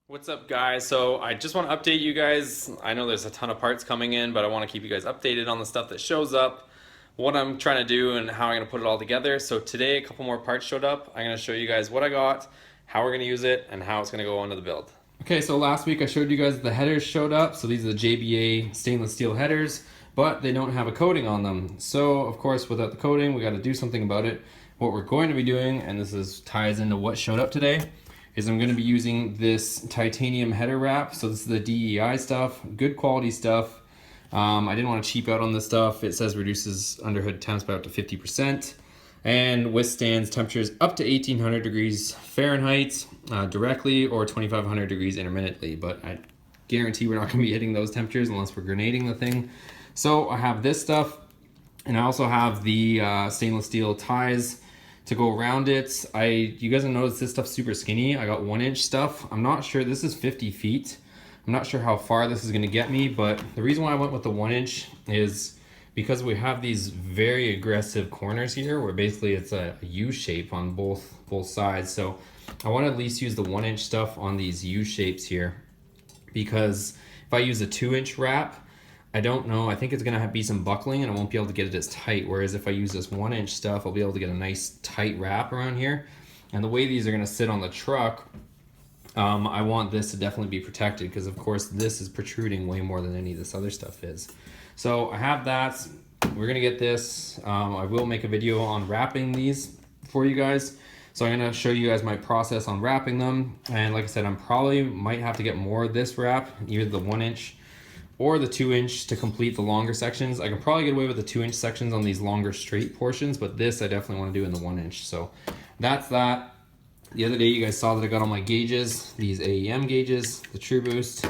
What's up, guys? So I just want to update you guys. I know there's a ton of parts coming in, but I want to keep you guys updated on the stuff that shows up, what I'm trying to do, and how I'm going to put it all together. So today, a couple more parts showed up. I'm going to show you guys what I got, how we're going to use it, and how it's going to go onto the build. Okay, so last week I showed you guys the headers showed up. So these are the JBA stainless steel headers, but they don't have a coating on them. So of course, without the coating, we got to do something about it. What we're going to be doing, and ties into what showed up today, is I'm going to be using this titanium header wrap. So this is the DEI stuff, good quality stuff. I didn't want to cheap out on this stuff. It says reduces underhood temps by up to 50% and withstands temperatures up to 1800 degrees Fahrenheit directly or 2500 degrees intermittently. But I guarantee we're not going to be hitting those temperatures unless we're grenading the thing. So I have this stuff, and I also have the stainless steel ties to go around it. You guys have noticed this stuff's super skinny. I got 1-inch stuff. I'm not sure, this is 50 feet. I'm not sure how far this is gonna get me, but the reason why I went with the 1-inch is because we have these very aggressive corners here where basically it's a U shape on both sides. So I want to at least use the 1-inch stuff on these U shapes here, because if I use a 2-inch wrap, I don't know, I think it's gonna be some buckling and I won't be able to get it as tight. Whereas if I use this 1-inch stuff, I'll be able to get a nice tight wrap around here. And the way these are gonna sit on the truck, I want this to definitely be protected, because of course this is protruding way more than any of this other stuff is. So I have that, we're gonna get this. I will make a video on wrapping these for you guys. So I'm gonna show you guys my process on wrapping them. And like I said, I'm probably might have to get more of this wrap, either the 1-inch or the 2-inch to complete the longer sections. I can probably get away with the 2-inch sections on these longer straight portions, but this I definitely want to do in the 1-inch. So that's that. The other day you guys saw that I got all my gauges, these AEM gauges, the True Boost,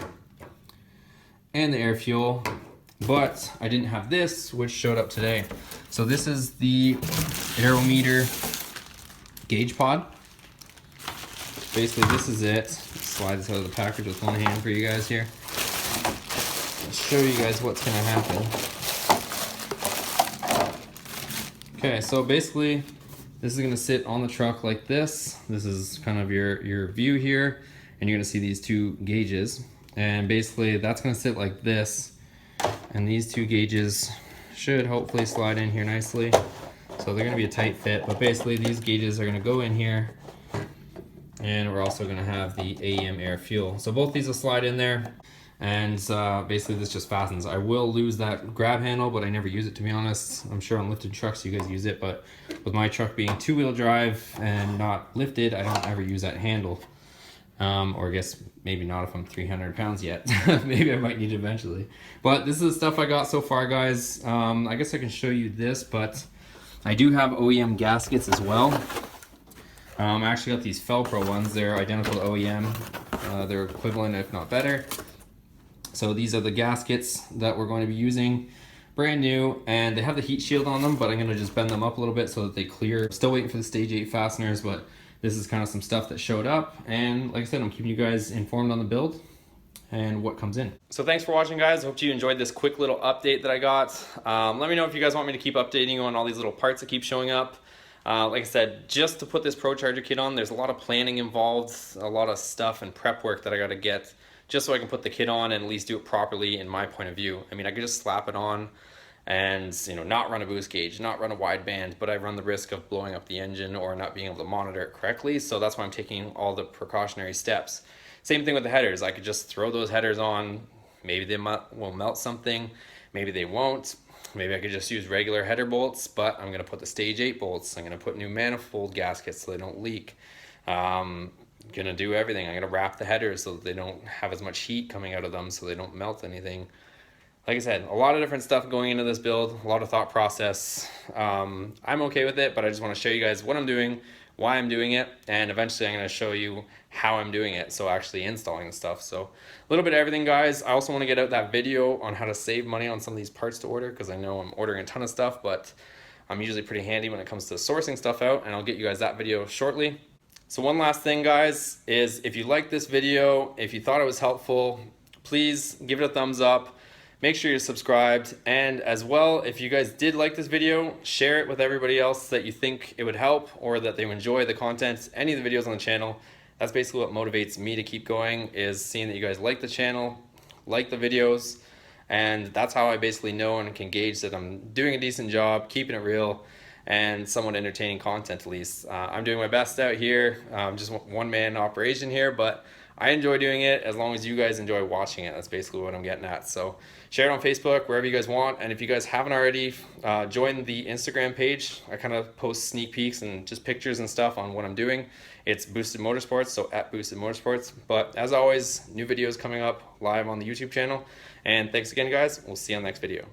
and the air fuel, but I didn't have this, which showed up today. So this is the Aerometer gauge pod. Basically this is it. Slide this out of the package with one hand for you guys here. Show you guys what's gonna happen. Okay, so basically this is gonna sit on the truck like this. This is kind of your view here, and you're gonna see these two gauges, and basically that's gonna sit like this, and these two gauges should hopefully slide in here nicely. So they're gonna be a tight fit, but basically these gauges are gonna go in here, and we're also gonna have the AEM air fuel. So both these will slide in there. And basically this just fastens. I will lose that grab handle, but I never use it, to be honest. I'm sure on lifted trucks you guys use it, but with my truck being 2-wheel drive and not lifted, I don't ever use that handle. Or I guess maybe not if I'm 300 pounds yet. Maybe I might need it eventually. But this is the stuff I got so far, guys. I guess I can show you this, but I do have OEM gaskets as well. I actually got these Felpro ones. They're identical to OEM. They're equivalent, if not better. So these are the gaskets that we're going to be using, brand new, and they have the heat shield on them, but I'm gonna just bend them up a little bit so that they clear. Still waiting for the stage 8 fasteners, but this is kind of some stuff that showed up. And like I said, I'm keeping you guys informed on the build and what comes in. So thanks for watching, guys. I hope you enjoyed this quick little update that I got. Let me know if you guys want me to keep updating you on all these little parts that keep showing up. Like I said, just to put this Pro Charger kit on, there's a lot of planning involved, a lot of stuff and prep work that I gotta get, just so I can put the kit on and at least do it properly in my point of view. I mean, I could just slap it on and, you know, not run a boost gauge, not run a wideband, but I run the risk of blowing up the engine or not being able to monitor it correctly. So that's why I'm taking all the precautionary steps. Same thing with the headers. I could just throw those headers on. Maybe they will melt something. Maybe they won't. Maybe I could just use regular header bolts, but I'm gonna put the stage 8 bolts. I'm gonna put new manifold gaskets so they don't leak. Gonna do everything. I'm gonna wrap the headers so that they don't have as much heat coming out of them, so they don't melt anything. Like I said, a lot of different stuff going into this build, a lot of thought process. I'm okay with it, but I just want to show you guys what I'm doing, why I'm doing it, and eventually I'm going to show you how I'm doing it, so actually installing the stuff. So a little bit of everything, guys. I also want to get out that video on how to save money on some of these parts to order, because I know I'm ordering a ton of stuff, but I'm usually pretty handy when it comes to sourcing stuff out, and I'll get you guys that video shortly. So one last thing, guys, is if you liked this video, if you thought it was helpful, please give it a thumbs up. Make sure you're subscribed, and as well, if you guys did like this video, share it with everybody else that you think it would help or that they enjoy the content, any of the videos on the channel, that's basically what motivates me to keep going, is seeing that you guys like the channel, like the videos, and that's how I basically know and can gauge that I'm doing a decent job, keeping it real, and somewhat entertaining content at least. I'm doing my best out here, just one-man operation here, but I enjoy doing it as long as you guys enjoy watching it. That's basically what I'm getting at. So share it on Facebook, wherever you guys want. And if you guys haven't already, join the Instagram page. I kind of post sneak peeks and just pictures and stuff on what I'm doing. It's Boosted Motorsports, so at Boosted Motorsports. But as always, new videos coming up live on the YouTube channel. And thanks again, guys. We'll see you on the next video.